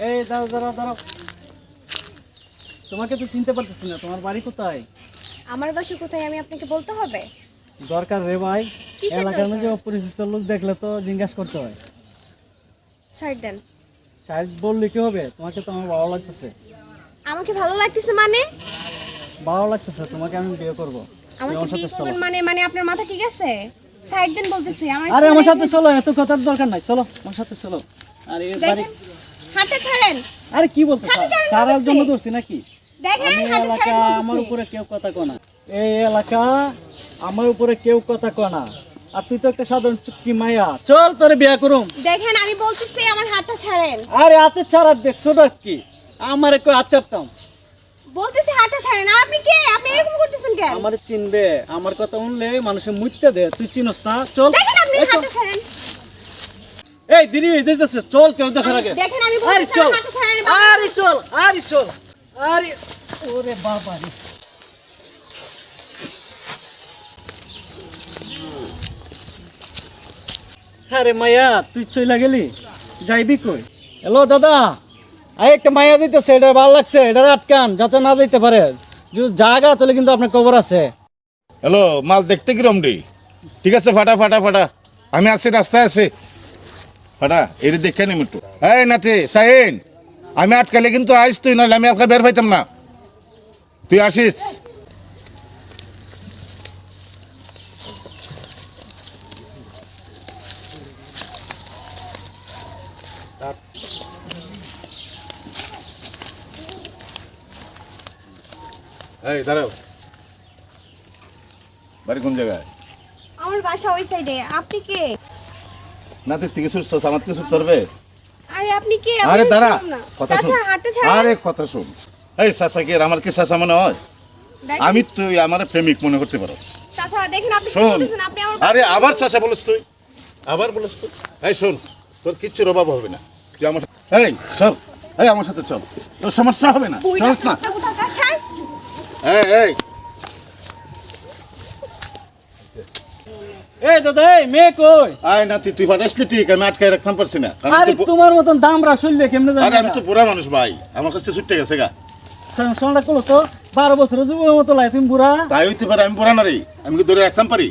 এই দাঁড়াও দাঁড়াও দাঁড়াও, তোমাকে তো চিনতে পারতেছি না, তোমার বাড়ি কোথায়? আমার বাসা কোথায় আমি আপনাকে বলতে হবে? দরকার রে ভাই, কিসের এলাকার দরকার? মধ্যে অপরিচিত লোক দেখলে তো জিজ্ঞাসা করতে হয়। ছাড় দেন। চাইল্ড বললে কি হবে? তোমাকে তো আমার ভালো লাগতেছে। আমাকে ভালো লাগতেছে মানে? ভালো লাগতেছে, তোমাকে আমি বিয়ে করবো। আমাকে আমার সাথে বিয়ে চলো। করবেন মানে আপনার মাথা ঠিক আছে? ছাড় দেন বলতেছি। আরে আমার সাথে চলো, এত কথার দরকার নাই, চলো আমার সাথে চলো। আরে এর বাড়ি, দেখেন, হাতে ছাড়েন। আরে কি বলতে হাঁটু ছাড়েন সারার বলতেছি। জন্য ধরছি নাকি? দেখেন, আমি হাতে এলাকা, ছাড়েন আমার বলতেছি। উপরে কেউ কথা কয় না। এই এলাকা আমার উপরে কেউ কথা কয় না। আর তুই তো একটা সাধারণ চুক্তি মাইয়া, চল তোরে বিয়ে করুম। দেখেন আমি বলতেছি আমার হাতটা ছাড়েন। আরে হাতে ছাড়ার দেখছো না কি? আমার একটু আচারতাম। বলতেছি হাতটা ছাড়েন। আর আপনি কে? আপনি এরকম করতেছেন কেন? আমার চিনবে, আমার কথা শুনলে মানুষের মুইতে দে, তুই চিনস না? চল দেখেন আপনি এই চল। হাতটা ছাড়েন। এই দিদি দেখতেছিস, চল কেউ দেখার আগে। দেখেন আমি আরে বলতেছি চল, আমার হাতটা ছাড়েন। আরে চল, আরে চল, আরে ওরে বাবা রে। আরে মায়া, তুই চইলা গেলি, যাইবি কই? হ্যালো দাদা, আরে একটা মায়া দিতেছে, এটা ভালো লাগছে, এটা আটকান যাতে না যাইতে পারে। যদি জায়গা তাহলে কিন্তু আপনার খবর আছে। হ্যালো, মাল দেখতে কিরম রে? ঠিক আছে, ফাটা ফাটা ফাটা, আমি আছি, রাস্তায় আছি। ফাটা এর দেখে নিম একটু। এই নাতি শাহিন, আমি আটকালে কিন্তু আইস তুই, নাহলে আমি আজকে বের পাইতাম না। তুই আসিস। এই দাঁড়াও, বাড়ি কোন জায়গায়? আমার বাসা ওই সাইডে। আপনি কে? নাতি থেকে সুস্থ, আমার থেকে সুস্থ হবে। আরে আপনি কে? আরে আমি দাঁড়া, বুঝলাম না। কথা শোন। চাচা হাতটা ছাড়েন। আরে কথা শোন। এই চাচা কি আর আমার কি চাচা মনে হয়? দেখেন, আমি তুই আমার প্রেমিক মনে করতে পারো। চাচা দেখেন আপনি কি শোন, বলতেছেন? আপনি আমার আরে আবার চাচা বলিস তুই, আবার বলিস তুই। এই শোন, তোর কিচ্ছুর অভাব হবে না। তুই আমার সাথে, এই চল, এই আমার সাথে চল, তোর সমস্যা হবে না। বুইড়া চল না। চাচা কোথাকার, ছাড়। এই এই দাদা, এই মেয়ে কই? আয় নাতি, তুই ফাটাসলি ঠিক, আমি আটকায় রাখতাম পারছি না। কারণ আরে তুই তোমার মতন দাম রাসুললে কেমনে আরে জানি? আমি তো বুড়া মানুষ ভাই, আমার কাছে ছুটতে গেছে গা। সংসারটা করলো তো 12 বছর যুবকের মতো লাই, তুমি বুড়া। তাই হইতে পারে, আমি বুড়া না রে, আমি কি ধরে রাখতাম পারি?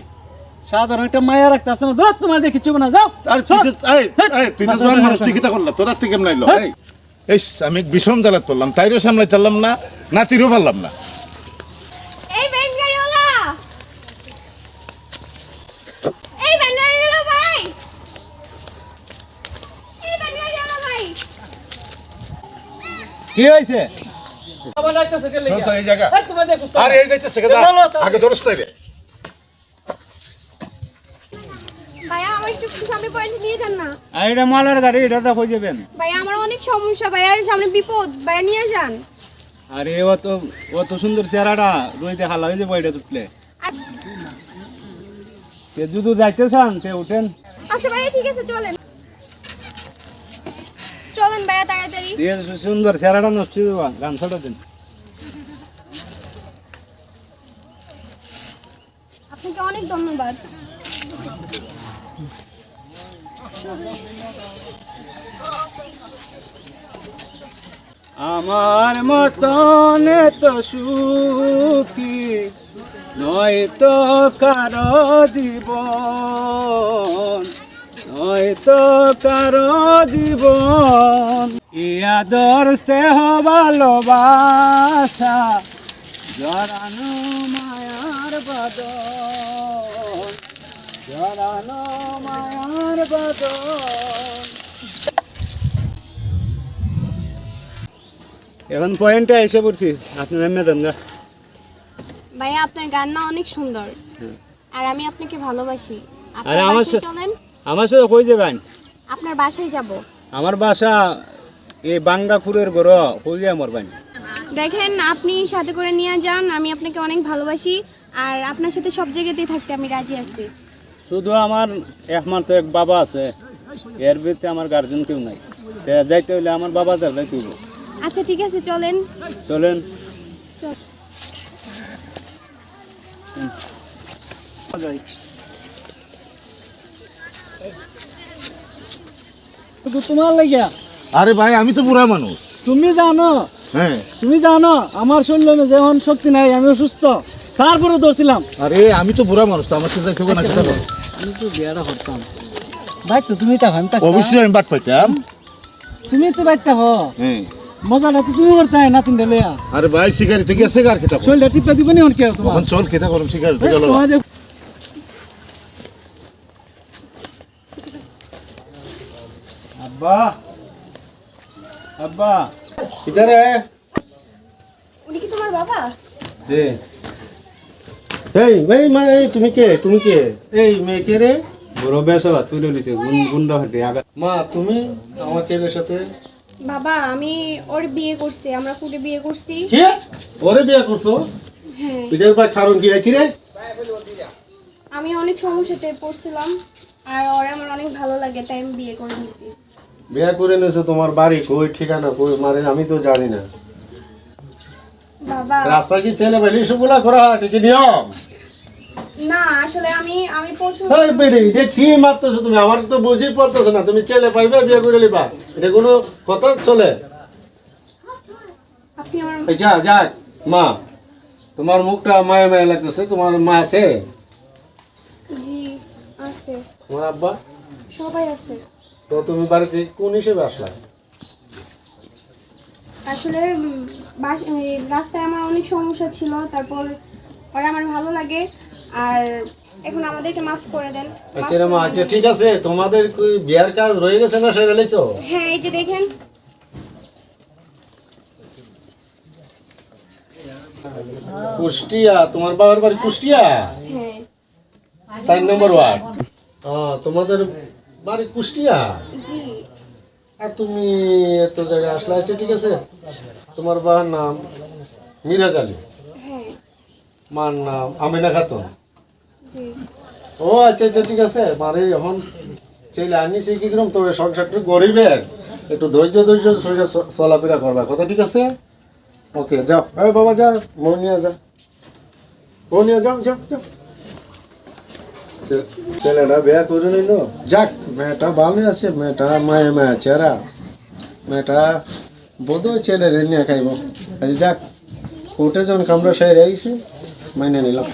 সাধারণ একটা মায়া রাখতে আসছে না, ধর তোমার দেখি চুপ না, যাও। আর তুই তুই তো জোয়ান মানুষ, তুই কিতা করলা? তোরা থেকে কেমন আইলো? এই আমি বিষম জ্বালাত পড়লাম, তাইরও সামলাইতে পারলাম না, নাতিরও পারলাম না। এই ভ্যান গাড়িওয়ালা, এই ভ্যান গাড়িওয়ালা ভাই, এই ভ্যান গাড়িওয়ালা ভাই। কি হয়েছে? আবার ডাকতেছে কে লাগা? চল তো এই জায়গা। এই তোমার দেখো তো। আরে এই যাইতেছে গা, বলো তো। আগে ধরস তাই রে। ভাইয়া আমার একটু সামনে পয়েন্ট নিয়ে যান না। আর এটা মালার গাড়ি, এটা তো হয়ে যাবেন। ভাইয়া আমার অনেক সমস্যা, ভাইয়া সামনে বিপদ, ভাইয়া নিয়ে যান। আরে অত সুন্দর চেহারাটা রইতে হালা হয়ে যাবো এটা তুটলে। আর তে যদি যাইতে চান তে উঠেন। আচ্ছা ভাইয়া ঠিক আছে, চলেন চলেন ভাইয়া তাড়াতাড়ি। দিয়ে সুন্দর চেহারাটা নষ্ট হয়ে যাবা, গান ছড়া দেন। আপনাকে অনেক ধন্যবাদ। আমার মতন তো সুখী নয়তো কারো জীবন, নয়তো কারো জীবন। ই আদর স্নেহ ভালোবাসা জড়ানো মায়ার বাদন, জড়ানো মায়ার বাদন। এখন পয়েন্টে এসে পড়ছি, আপনি নামে দেন না। ভাইয়া আপনার গান না অনেক সুন্দর, আর আমি আপনাকে ভালোবাসি। আরে আপনার আমার বাসায় চলেন, আমার সাথে কই যাবেন? আপনার বাসায় যাব। আমার বাসা এই বাঙ্গাপুরের ঘর, কই যায় আমার বাড়ি। দেখেন আপনি সাথে করে নিয়ে যান, আমি আপনাকে অনেক ভালোবাসি, আর আপনার সাথে সব জায়গাতেই থাকতে আমি রাজি আছি। শুধু আমার একমাত্র এক বাবা আছে, এর ভিতরে আমার গার্জেন কেউ নাই। তে যাইতে হইলে আমার বাবা যাইতে হইব। আচ্ছা ঠিক আছে, চলেন। চলেন। শুধু তোমার লাগিয়া আরে ভাই আমি তো বুড়া মানুষ। তুমি জানো, হ্যাঁ তুমি জানো আমার শরীরে যেমন শক্তি নাই, আমি অসুস্থ, তারপরে ধরছিলাম। আরে আমি তো বুড়া মানুষ, তো আমার সাথে যাইতে হবে না সেটা বলো। আমি তো বিয়াটা করতাম ভাই, তো তুমি তা ভাই অবশ্যই আমি বাট পাইতাম। তুমি তো বাইতে হ, হ্যাঁ মজাটা তো তুমি করতে না তিন ডেলিয়া আরে ভাই শিকারি থেকে আছে কার খেতা শরীরটা টিপা দিবে নি অন কে তোমার এখন চল খেতা করম শিকারি থেকে গেল। তোমার যে আব্বা আব্বা ইধারে উনি কি তোমার বাবা? দে এই ভাই মা, এই তুমি কে, তুমি কে? এই মেয়ে কে রে? বড় বেসবা তুলে নিছে গুন্ডা হাটে আগা। মা তুমি আমার ছেলের সাথে বাবা আমি ওর বিয়ে করছি, আমরা কুটে বিয়ে করছি। কি ওরে বিয়ে করছো? হ্যাঁ, এটার পর কারণ কি কি রে? আমি অনেক সমস্যাতে পড়ছিলাম আর ওরা আমার অনেক ভালো লাগে, তাই আমি বিয়ে করে নিছি। বিয়ে করে নিয়েছো, তোমার বাড়ি কই, ঠিকানা কই, মারে আমি তো জানি না। বাবা রাস্তা কি ছেলে বেলি সবগুলা করা হয়, ঠিক নিয়ম? না, আসলে আমি প্রচুর এই বেড়ে এটা কি মারতেছো তুমি? আমার তো বুঝি পড়তেছে না। তুমি ছেলে পাইবে বিয়ে করে নিবা, এটা কোনো কথা চলে? আপনি আমার এই যা যা মা, তোমার মুখটা মায়া মায়া লাগতেছে। তোমার মা আছে? জি আছে, তোমার আব্বা? সবাই আছে। তো তুমি বাড়িতে কোন হিসেবে আসলা? আসলে রাস্তায় আমার অনেক সমস্যা ছিল, তারপর ওরা আমার ভালো লাগে আর এখন আমাদেরকে মাফ করে দেন। আচ্ছা রে মা, আচ্ছা ঠিক আছে। তোমাদের কি বিয়ার কাজ রয়ে গেছে না সেরে লাইছো? হ্যাঁ, এই যে দেখেন। কুষ্টিয়া? তোমার বাবার বাড়ি কুষ্টিয়া? হ্যাঁ 4 নম্বর ওয়ার্ড। তোমাদের বাড়ি কুষ্টিয়া? জি, আর তুমি এত জায়গায় আসলে। আচ্ছা ঠিক আছে। তোমার বাবার নাম মিরাজ আলী, হ্যাঁ মার নাম আমিনা খাতুন। জি। ও আচ্ছা আচ্ছা ঠিক আছে। মানে এখন ছেলে আনিছি কি কিরম, তবে সংসারটা গরিবের, একটু ধৈর্য ধৈর্য শরীরে চলাফেরা করবা, কথা ঠিক আছে? ওকে যাও। এই বাবা যা, মন নিয়ে যা, ও নিয়ে যাও যাও যাও। ছেলেটা বিয়া করে নিল, যাক মেয়েটা ভালো আছে, মেয়েটা মায়ে মায়া চেহারা, মেয়েটা বোধ হয় ছেলে নিয়ে খাইব। আচ্ছা যাক, কোর্টে যখন কামড়া সাই রয়েছে মাইনে নিলাম।